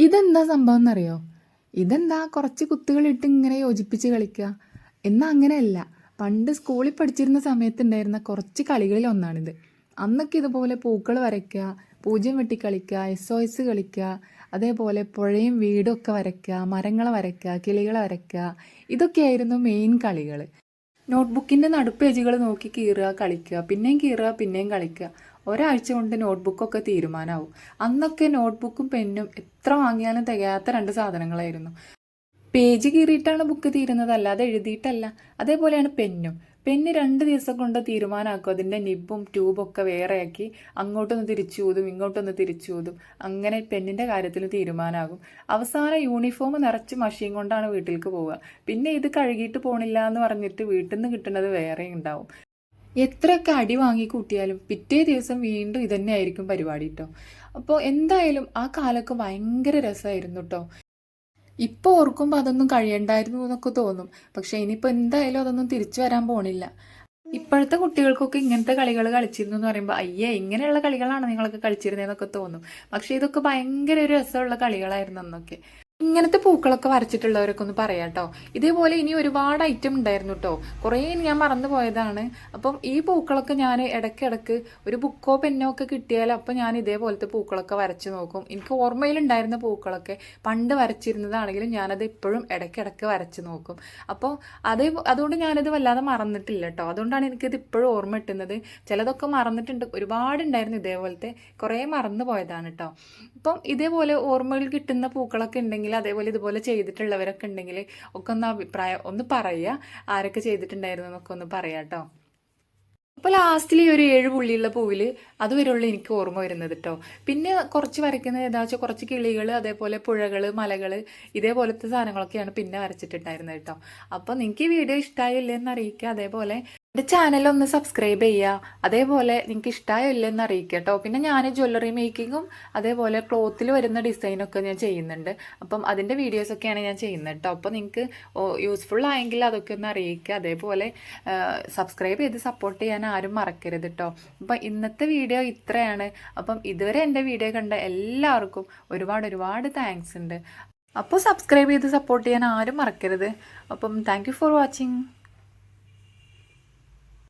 ഇതെന്താ സംഭവം എന്നറിയോ? ഇതെന്താ കുറച്ച് കുത്തുകളിട്ട് ഇങ്ങനെ യോജിപ്പിച്ച് കളിക്കുക. എന്നാൽ അങ്ങനെയല്ല. പണ്ട് സ്കൂളിൽ പഠിച്ചിരുന്ന സമയത്തുണ്ടായിരുന്ന കുറച്ച് കളികളിൽ ഒന്നാണിത്. അന്നൊക്കെ ഇതുപോലെ പൂക്കൾ വരയ്ക്കുക, പൂജ്യം വെട്ടി കളിക്കുക, SOS കളിക്കുക, അതേപോലെ പുഴയും വീടും ഒക്കെ വരയ്ക്കുക, മരങ്ങളെ വരയ്ക്കുക, കിളികളെ വരയ്ക്കുക. ഇതൊക്കെയായിരുന്നു മെയിൻ കളികൾ. നോട്ട്ബുക്കിൻ്റെ നടുപ്പേജുകൾ നോക്കി കീറുക, കളിക്കുക, പിന്നെയും കീറുക, പിന്നെയും കളിക്കുക. ഒരാഴ്ച കൊണ്ട് നോട്ട്ബുക്കൊക്കെ തീരുമാനമാവും. അന്നൊക്കെ നോട്ട്ബുക്കും പെന്നും എത്ര വാങ്ങിയാലും തികയാത്ത രണ്ട് സാധനങ്ങളായിരുന്നു. പേജ് കീറിയിട്ടാണ് ബുക്ക് തീരുന്നത്, അല്ലാതെ എഴുതിയിട്ടല്ല. അതേപോലെയാണ് പെന്നും. പെന്ന് 2 ദിവസം കൊണ്ട് തീരുമാനമാക്കും. അതിൻ്റെ നിബും ട്യൂബും ഒക്കെ വേറെയാക്കി അങ്ങോട്ടൊന്ന് തിരിച്ചൂതും ഇങ്ങോട്ടൊന്ന് തിരിച്ചൂതും. അങ്ങനെ പെന്നിൻ്റെ കാര്യത്തിൽ തീരുമാനമാകും. അവസാനം യൂണിഫോം നിറച്ച് മഷിയും കൊണ്ടാണ് വീട്ടിലേക്ക് പോവുക. പിന്നെ ഇത് കഴുകിയിട്ട് പോണില്ല എന്ന് പറഞ്ഞിട്ട് വീട്ടിൽ നിന്ന് കിട്ടുന്നത് വേറെ ഉണ്ടാവും. എത്രയൊക്കെ അടി വാങ്ങി കൂട്ടിയാലും പിറ്റേ ദിവസം വീണ്ടും ഇതന്നെ ആയിരിക്കും പരിപാടി കേട്ടോ. അപ്പോൾ എന്തായാലും ആ കാലമൊക്കെ ഭയങ്കര രസമായിരുന്നു കേട്ടോ. ഇപ്പോൾ ഓർക്കുമ്പോൾ അതൊന്നും കഴിയണ്ടായിരുന്നു എന്നൊക്കെ തോന്നും. പക്ഷെ ഇനിയിപ്പോൾ എന്തായാലും അതൊന്നും തിരിച്ചു വരാൻ പോണില്ല. ഇപ്പോഴത്തെ കുട്ടികൾക്കൊക്കെ ഇങ്ങനത്തെ കളികൾ കളിച്ചിരുന്നു എന്ന് പറയുമ്പോൾ അയ്യേ ഇങ്ങനെയുള്ള കളികളാണ് നിങ്ങളൊക്കെ കളിച്ചിരുന്നതെന്നൊക്കെ തോന്നും. പക്ഷെ ഇതൊക്കെ ഭയങ്കര ഒരു രസമുള്ള കളികളായിരുന്നു അന്നൊക്കെ. ഇങ്ങനത്തെ പൂക്കളൊക്കെ വരച്ചിട്ടുള്ളവരൊക്കെ ഒന്ന് പറയാം കേട്ടോ. ഇതേപോലെ ഇനി ഒരുപാട് ഐറ്റം ഉണ്ടായിരുന്നു കേട്ടോ. കുറേ ഞാൻ മറന്നു പോയതാണ്. അപ്പം ഈ പൂക്കളൊക്കെ ഞാൻ ഇടയ്ക്കിടയ്ക്ക് ഒരു ബുക്കോ പെന്നോ ഒക്കെ കിട്ടിയാൽ അപ്പം ഞാൻ ഇതേപോലത്തെ പൂക്കളൊക്കെ വരച്ച് നോക്കും. എനിക്ക് ഓർമ്മയിലുണ്ടായിരുന്ന പൂക്കളൊക്കെ പണ്ട് വരച്ചിരുന്നതാണെങ്കിലും ഞാനത് ഇപ്പോഴും ഇടയ്ക്കിടയ്ക്ക് വരച്ച് നോക്കും. അപ്പോൾ അതുകൊണ്ട് ഞാനത് വല്ലാതെ മറന്നിട്ടില്ല കേട്ടോ. അതുകൊണ്ടാണ് എനിക്കിത് ഇപ്പോഴും ഓർമ്മ കിട്ടുന്നത്. ചിലതൊക്കെ മറന്നിട്ടുണ്ട്, ഒരുപാടുണ്ടായിരുന്നു ഇതേപോലത്തെ, കുറേ മറന്നു പോയതാണ് കേട്ടോ. അപ്പം ഇതേപോലെ ഓർമ്മയിൽ കിട്ടുന്ന പൂക്കളൊക്കെ ഉണ്ടെങ്കിൽ, അതേപോലെ ഇതുപോലെ ചെയ്തിട്ടുള്ളവരൊക്കെ ഉണ്ടെങ്കിൽ ഒക്കെ ഒന്ന് അഭിപ്രായം ഒന്ന് പറയുക. ആരൊക്കെ ചെയ്തിട്ടുണ്ടായിരുന്നു എന്നൊക്കെ ഒന്ന് പറയാം കേട്ടോ. അപ്പോൾ ലാസ്റ്റിൽ ഈ ഒരു 7 പുള്ളിയുള്ള പൂവിൽ അതുവരെയുള്ള എനിക്ക് ഓർമ്മ വരുന്നത് കേട്ടോ. പിന്നെ കുറച്ച് വരയ്ക്കുന്നത് ഏതാ വെച്ചാൽ കുറച്ച് കിളികൾ, അതേപോലെ പുഴകൾ, മലകൾ, ഇതേപോലത്തെ സാധനങ്ങളൊക്കെയാണ് പിന്നെ വരച്ചിട്ടുണ്ടായിരുന്നത് കേട്ടോ. അപ്പോൾ നിങ്ങൾക്ക് ഈ വീഡിയോ ഇഷ്ടമായില്ലേ എന്ന് അറിയിക്കുക. അതേപോലെ എൻ്റെ ചാനലൊന്ന് സബ്സ്ക്രൈബ് ചെയ്യുക. അതേപോലെ നിങ്ങൾക്ക് ഇഷ്ടമായോ ഇല്ലെന്ന് അറിയിക്കുക കേട്ടോ. പിന്നെ ഞാൻ ജ്വല്ലറി മേക്കിങ്ങും അതേപോലെ ക്ലോത്തിൽ വരുന്ന ഡിസൈനൊക്കെ ഞാൻ ചെയ്യുന്നുണ്ട്. അപ്പം അതിൻ്റെ വീഡിയോസൊക്കെയാണ് ഞാൻ ചെയ്യുന്നത് കേട്ടോ. അപ്പോൾ നിങ്ങൾക്ക് യൂസ്ഫുൾ ആയെങ്കിൽ അതൊക്കെ ഒന്ന് അറിയിക്കുക. അതേപോലെ സബ്സ്ക്രൈബ് ചെയ്ത് സപ്പോർട്ട് ചെയ്യാൻ ആരും മറക്കരുത് കേട്ടോ. അപ്പം ഇന്നത്തെ വീഡിയോ ഇത്രയാണ്. അപ്പം ഇതുവരെ എൻ്റെ വീഡിയോ കണ്ട എല്ലാവർക്കും ഒരുപാട് താങ്ക്സ് ഉണ്ട്. അപ്പോൾ സബ്സ്ക്രൈബ് ചെയ്ത് സപ്പോർട്ട് ചെയ്യാൻ ആരും മറക്കരുത്. അപ്പം താങ്ക് യു ഫോർ വാച്ചിങ്.